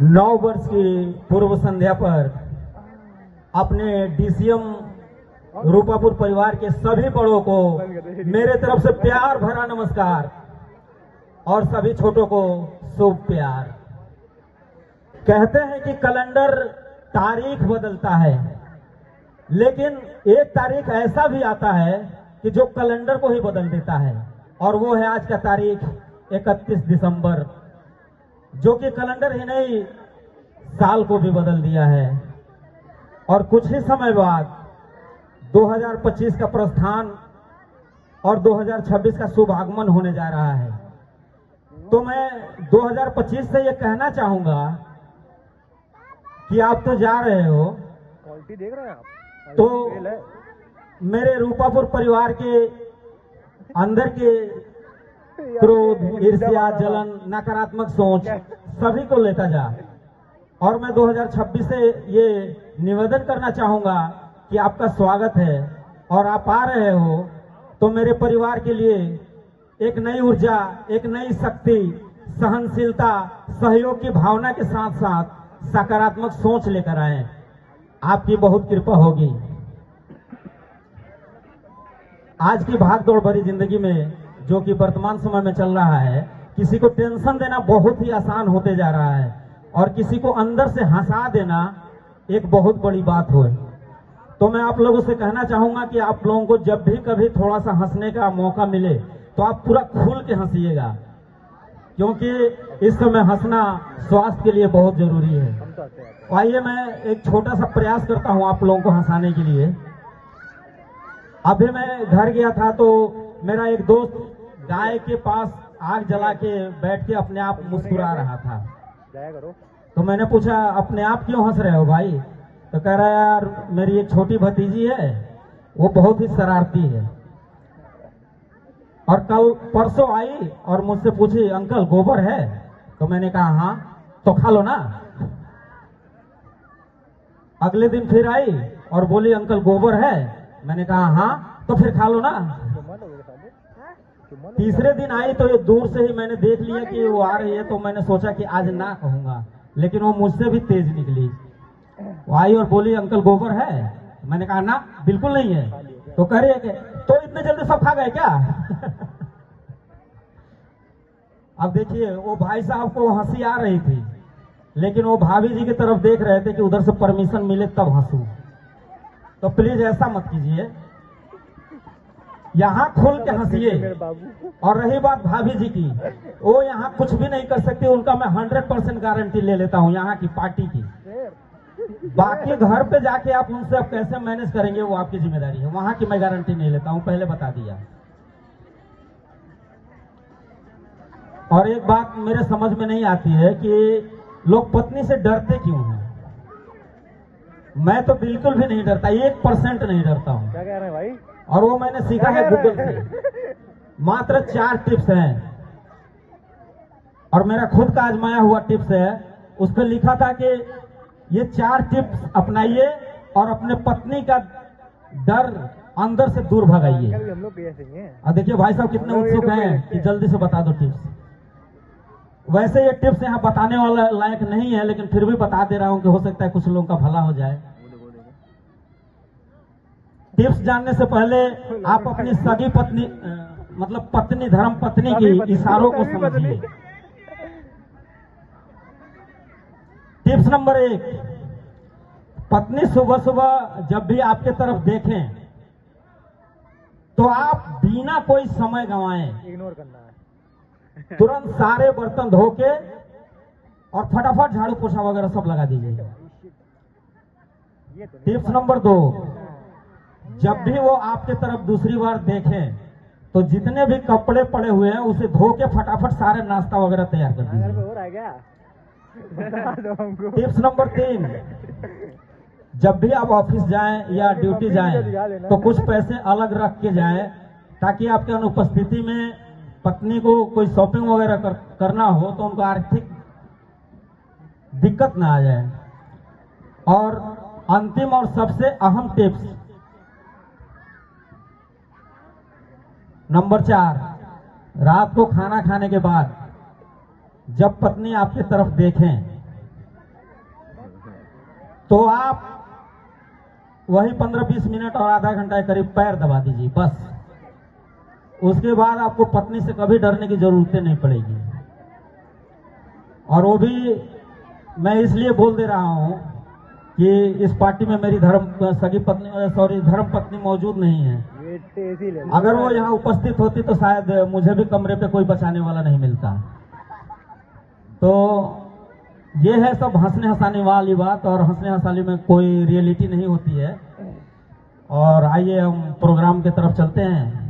9 वर्ष की पूर्व संध्या पर अपने डीसीएम रूपापुर परिवार के सभी बड़ों को मेरे तरफ से प्यार भरा नमस्कार और सभी छोटों को शुभ प्यार। कहते हैं कि कैलेंडर तारीख बदलता है, लेकिन एक तारीख ऐसा भी आता है कि जो कैलेंडर को ही बदल देता है, और वो है आज का तारीख 31 दिसंबर, जो कि कैलेंडर ही नहीं साल को भी बदल दिया है। और कुछ ही समय बाद 2025 का प्रस्थान और 2026 का शुभ आगमन होने जा रहा है। तो मैं 2025 से ये कहना चाहूंगा कि आप तो जा रहे हो, क्वालिटी देख रहे हैं आप, तो मेरे रूपापुर परिवार के अंदर के क्रोध, ईर्ष्या, जलन, नकारात्मक सोच सभी को लेता जा। और मैं 2026 से ये निवेदन करना चाहूंगा कि आपका स्वागत है और आप आ रहे हो तो मेरे परिवार के लिए एक नई ऊर्जा, एक नई शक्ति, सहनशीलता, सहयोग की भावना के साथ साथ सकारात्मक सोच लेकर आए। आपकी बहुत कृपा होगी। आज की भागदौड़ भरी जिंदगी में, जो कि वर्तमान समय में चल रहा है, किसी को टेंशन देना बहुत ही आसान होते जा रहा है और किसी को अंदर से हंसा देना एक बहुत बड़ी बात हो। तो मैं आप लोगों से कहना चाहूंगा कि आप लोगों को जब भी कभी थोड़ा सा हंसने का मौका मिले तो आप पूरा खुल के हंसिएगा, क्योंकि इस समय हंसना स्वास्थ्य के लिए बहुत जरूरी है। आइए मैं एक छोटा सा प्रयास करता हूं आप लोगों को हंसाने के लिए। अभी मैं घर गया था तो मेरा एक दोस्त गाय के पास आग जला के बैठ के अपने आप मुस्कुरा रहा था। तो मैंने पूछा, अपने आप क्यों हंस रहे हो भाई? तो कह रहा है, यार मेरी एक छोटी भतीजी है, वो बहुत ही शरारती है, और कल परसों आई और मुझसे पूछी, अंकल गोबर है? तो मैंने कहा हाँ, तो खा लो ना। अगले दिन फिर आई और बोली, अंकल गोबर है? मैंने कहा हाँ, तो फिर खा लो ना। तीसरे दिन आई तो ये दूर से ही मैंने देख लिया कि वो आ रही है, तो मैंने सोचा कि आज ना कहूंगा, लेकिन वो मुझसे भी तेज निकली। वो आई और बोली, अंकल गोबर है? मैंने कहा ना, बिल्कुल नहीं है। तो कह रही है कि तो इतने जल्दी सब खा गए क्या? अब देखिए, वो भाई साहब को हंसी आ रही थी, लेकिन वो भाभी जी की तरफ देख रहे थे कि उधर से परमिशन मिले तब हंसू। तो प्लीज ऐसा मत कीजिए, यहाँ खुल के हंसिए। और रही बात भाभी जी की, वो यहाँ कुछ भी नहीं कर सकती, उनका मैं 100% गारंटी ले लेता हूँ यहाँ की पार्टी की। बाकी घर पे जाके आप उनसे अब कैसे मैनेज करेंगे वो आपकी जिम्मेदारी है, वहां की मैं गारंटी नहीं लेता हूं, पहले बता दिया। और एक बात मेरे समझ में नहीं आती है कि लोग पत्नी से डरते क्यों हैं। मैं तो बिल्कुल भी नहीं डरता, 1% नहीं डरता हूं। क्या कह रहे हैं भाई? और वो मैंने सीखा है गूगल से। मात्र 4 टिप्स हैं और मेरा खुद का आजमाया हुआ टिप्स है। उस पर लिखा था कि ये 4 टिप्स अपनाइए और अपने पत्नी का डर अंदर से दूर भगाइए। हम लोग भी ऐसे ही हैं। अब देखिए भाई साहब कितने उत्सुक हैं कि जल्दी से बता दो टिप्स। वैसे ये टिप्स यहाँ बताने वाला लायक नहीं है, लेकिन फिर भी बता दे रहा हूँ कि हो सकता है कुछ लोगों का भला हो जाए। टिप्स जानने से पहले आप अपनी सगी पत्नी, मतलब पत्नी, धर्म पत्नी की इशारों को समझिए। टिप्स नंबर 1, पत्नी सुबह सुबह जब भी आपके तरफ देखें तो आप बिना कोई समय गंवाएं इग्नोर करना है। तुरंत सारे बर्तन धो के और फटाफट झाड़ू पोछा वगैरह सब लगा दीजिए। टिप्स नंबर 2, जब भी वो आपके तरफ दूसरी बार देखें तो जितने भी कपड़े पड़े हुए हैं उसे धो के फटाफट सारे नाश्ता वगैरह तैयार कर दीजिए। हो रहा है क्या? टिप्स नंबर 3, जब भी आप ऑफिस जाएं या ड्यूटी जाएं तो कुछ पैसे अलग रख के जाएं, ताकि आपके अनुपस्थिति में पत्नी को कोई शॉपिंग वगैरह करना हो तो उनको आर्थिक दिक्कत ना आ जाए। और अंतिम और सबसे अहम टिप्स नंबर 4, रात को खाना खाने के बाद जब पत्नी आपकी तरफ देखें तो आप वही 15-20 मिनट और आधा घंटा के करीब पैर दबा दीजिए बस। उसके बाद आपको पत्नी से कभी डरने की जरूरत नहीं पड़ेगी। और वो भी मैं इसलिए बोल दे रहा हूं कि इस पार्टी में मेरी धर्म पत्नी मौजूद नहीं है। अगर वो यहाँ उपस्थित होती तो शायद मुझे भी कमरे पे कोई बचाने वाला नहीं मिलता। तो ये है सब हंसने हंसाने वाली बात, और हंसने हंसाने में कोई रियलिटी नहीं होती है। और आइए हम प्रोग्राम की तरफ चलते हैं।